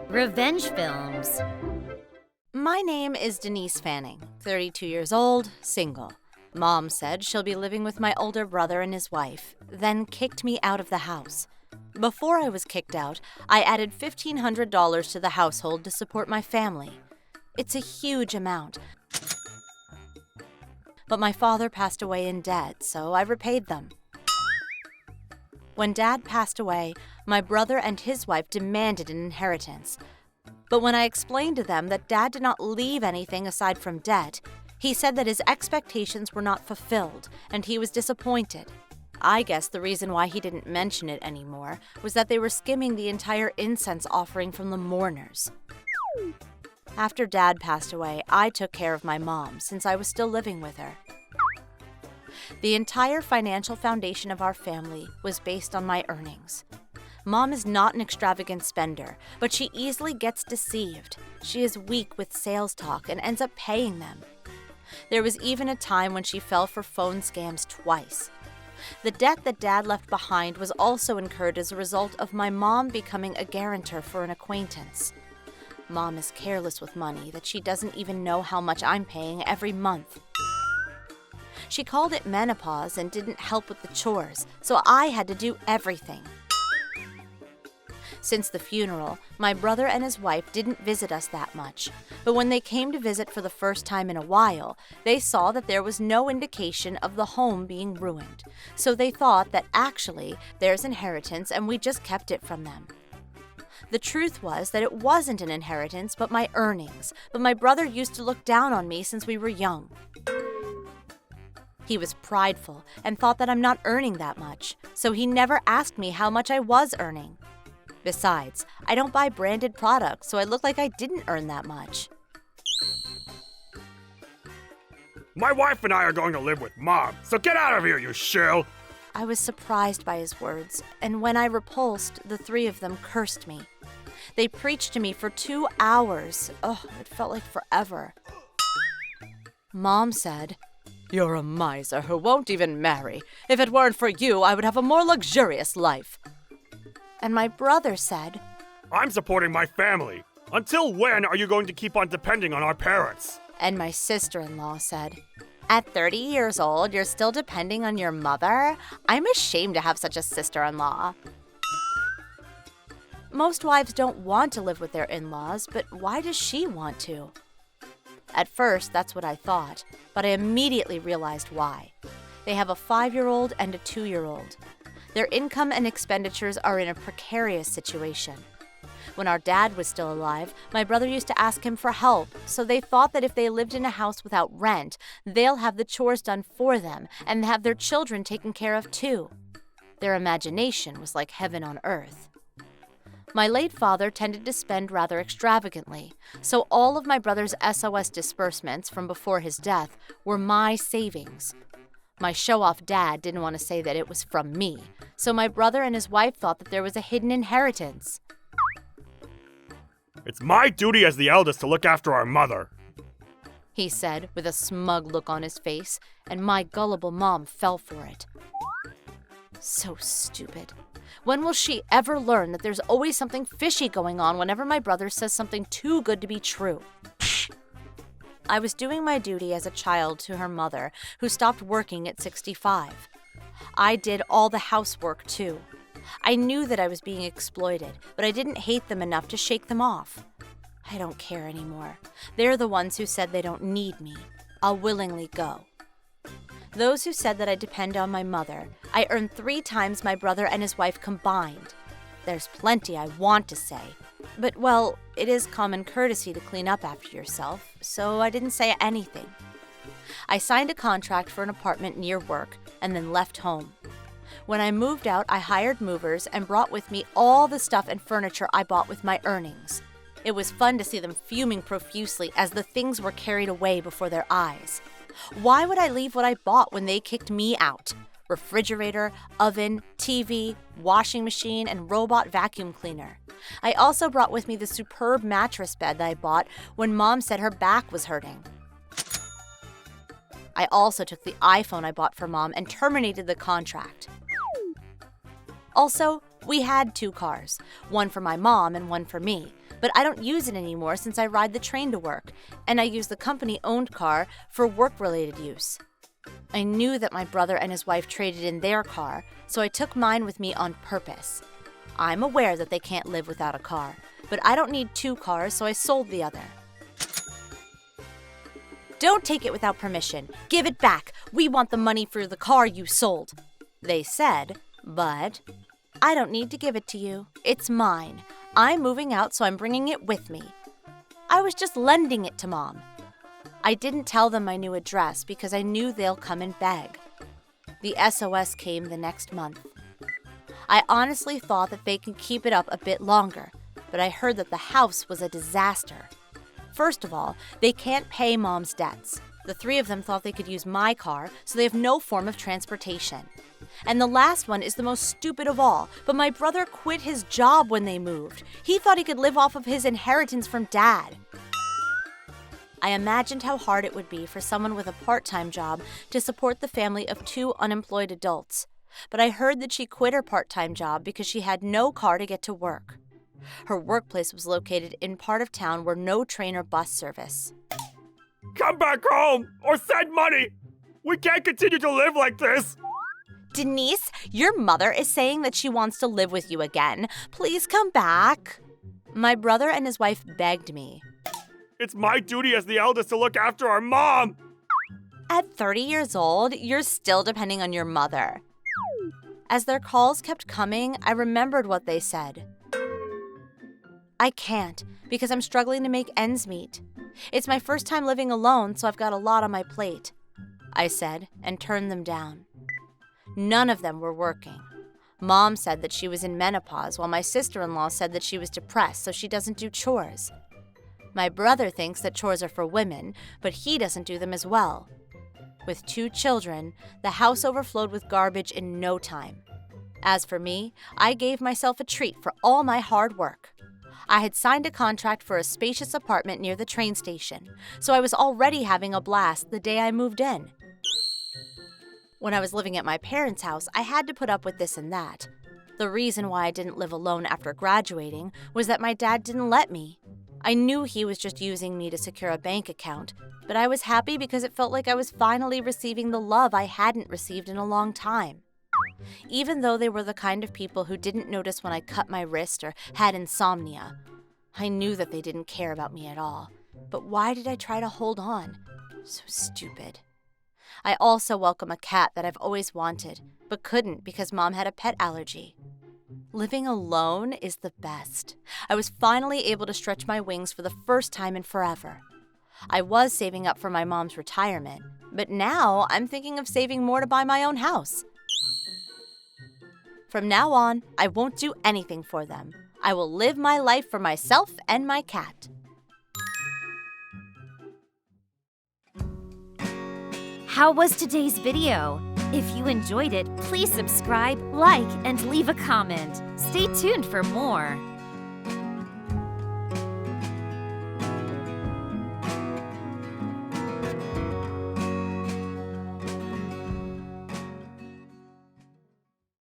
Revenge films. My name is Denise Fanning, 32 years old, single. Mom said she'll be living with my older brother and his wife, then kicked me out of the house. Before I was kicked out, I added $1,500 to the household to support my family. It's a huge amount. But my father passed away in debt, so I repaid them. When Dad passed away, my brother and his wife demanded an inheritance. But when I explained to them that Dad did not leave anything aside from debt, he said that his expectations were not fulfilled, and he was disappointed. I guess the reason why he didn't mention it anymore was that they were skimming the entire incense offering from the mourners. After Dad passed away, I took care of my mom since I was still living with her. The entire financial foundation of our family was based on my earnings. Mom is not an extravagant spender, but she easily gets deceived. She is weak with sales talk and ends up paying them. There was even a time when she fell for phone scams twice. The debt that Dad left behind was also incurred as a result of my mom becoming a guarantor for an acquaintance. Mom is careless with money that she doesn't even know how much I'm paying every month. She called it menopause and didn't help with the chores, so I had to do everything. Since the funeral, my brother and his wife didn't visit us that much, but when they came to visit for the first time in a while, they saw that there was no indication of the home being ruined, so they thought that actually there's inheritance and we just kept it from them. The truth was that it wasn't an inheritance but my earnings, but my brother used to look down on me since we were young. He was prideful and thought that I'm not earning that much, so he never asked me how much I was earning. Besides, I don't buy branded products, so I look like I didn't earn that much. My wife and I are going to live with Mom, so get out of here, you shill! I was surprised by his words, and when I repulsed, the three of them cursed me. They preached to me for 2 hours. Oh, it felt like forever. Mom said, "You're a miser who won't even marry. If it weren't for you, I would have a more luxurious life." And my brother said, I'm supporting my family. Until when are you going to keep on depending on our parents? And my sister-in-law said, "At 30 years old, you're still depending on your mother? I'm ashamed to have such a sister-in-law." Most wives don't want to live with their in-laws, but why does she want to? At first, that's what I thought, but I immediately realized why. They have a 5-year-old and a 2-year-old. Their income and expenditures are in a precarious situation. When our dad was still alive, my brother used to ask him for help, so they thought that if they lived in a house without rent, they'll have the chores done for them and have their children taken care of too. Their imagination was like heaven on earth. My late father tended to spend rather extravagantly, so all of my brother's SOS disbursements from before his death were my savings. My show-off dad didn't want to say that it was from me, so my brother and his wife thought that there was a hidden inheritance. It's my duty as the eldest to look after our mother, he said with a smug look on his face, and my gullible mom fell for it. So stupid. When will she ever learn that there's always something fishy going on whenever my brother says something too good to be true? I was doing my duty as a child to her mother, who stopped working at 65. I did all the housework, too. I knew that I was being exploited, but I didn't hate them enough to shake them off. I don't care anymore. They're the ones who said they don't need me. I'll willingly go. Those who said that I depend on my mother, I earn 3 times my brother and his wife combined. There's plenty I want to say. But, well, it is common courtesy to clean up after yourself, so I didn't say anything. I signed a contract for an apartment near work and then left home. When I moved out, I hired movers and brought with me all the stuff and furniture I bought with my earnings. It was fun to see them fuming profusely as the things were carried away before their eyes. Why would I leave what I bought when they kicked me out? Refrigerator, oven, TV, washing machine, and robot vacuum cleaner. I also brought with me the superb mattress bed that I bought when Mom said her back was hurting. I also took the iPhone I bought for Mom and terminated the contract. Also, we had 2 cars, one for my mom and one for me, but I don't use it anymore since I ride the train to work, and I use the company-owned car for work-related use. I knew that my brother and his wife traded in their car, so I took mine with me on purpose. I'm aware that they can't live without a car, but I don't need 2 cars, so I sold the other. Don't take it without permission. Give it back. We want the money for the car you sold, they said, but I don't need to give it to you. It's mine. I'm moving out, so I'm bringing it with me. I was just lending it to Mom. I didn't tell them my new address because I knew they'll come and beg. The SOS came the next month. I honestly thought that they could keep it up a bit longer, but I heard that the house was a disaster. First of all, they can't pay Mom's debts. The 3 of them thought they could use my car, so they have no form of transportation. And the last one is the most stupid of all, but my brother quit his job when they moved. He thought he could live off of his inheritance from Dad. I imagined how hard it would be for someone with a part-time job to support the family of 2 unemployed adults. But I heard that she quit her part-time job because she had no car to get to work. Her workplace was located in part of town where no train or bus service. Come back home or send money! We can't continue to live like this! Denise, your mother is saying that she wants to live with you again. Please come back. My brother and his wife begged me. It's my duty as the eldest to look after our mom! At 30 years old, you're still depending on your mother. As their calls kept coming, I remembered what they said. I can't, because I'm struggling to make ends meet. It's my first time living alone, so I've got a lot on my plate, I said, and turned them down. None of them were working. Mom said that she was in menopause, while my sister-in-law said that she was depressed, so she doesn't do chores. My brother thinks that chores are for women, but he doesn't do them as well. With 2 children, the house overflowed with garbage in no time. As for me, I gave myself a treat for all my hard work. I had signed a contract for a spacious apartment near the train station, so I was already having a blast the day I moved in. When I was living at my parents' house, I had to put up with this and that. The reason why I didn't live alone after graduating was that my dad didn't let me. I knew he was just using me to secure a bank account, but I was happy because it felt like I was finally receiving the love I hadn't received in a long time. Even though they were the kind of people who didn't notice when I cut my wrist or had insomnia, I knew that they didn't care about me at all. But why did I try to hold on? So stupid. I also welcome a cat that I've always wanted, but couldn't because Mom had a pet allergy. Living alone is the best. I was finally able to stretch my wings for the first time in forever. I was saving up for my mom's retirement, but now I'm thinking of saving more to buy my own house. From now on, I won't do anything for them. I will live my life for myself and my cat. How was today's video? If you enjoyed it, please subscribe, like, and leave a comment. Stay tuned for more.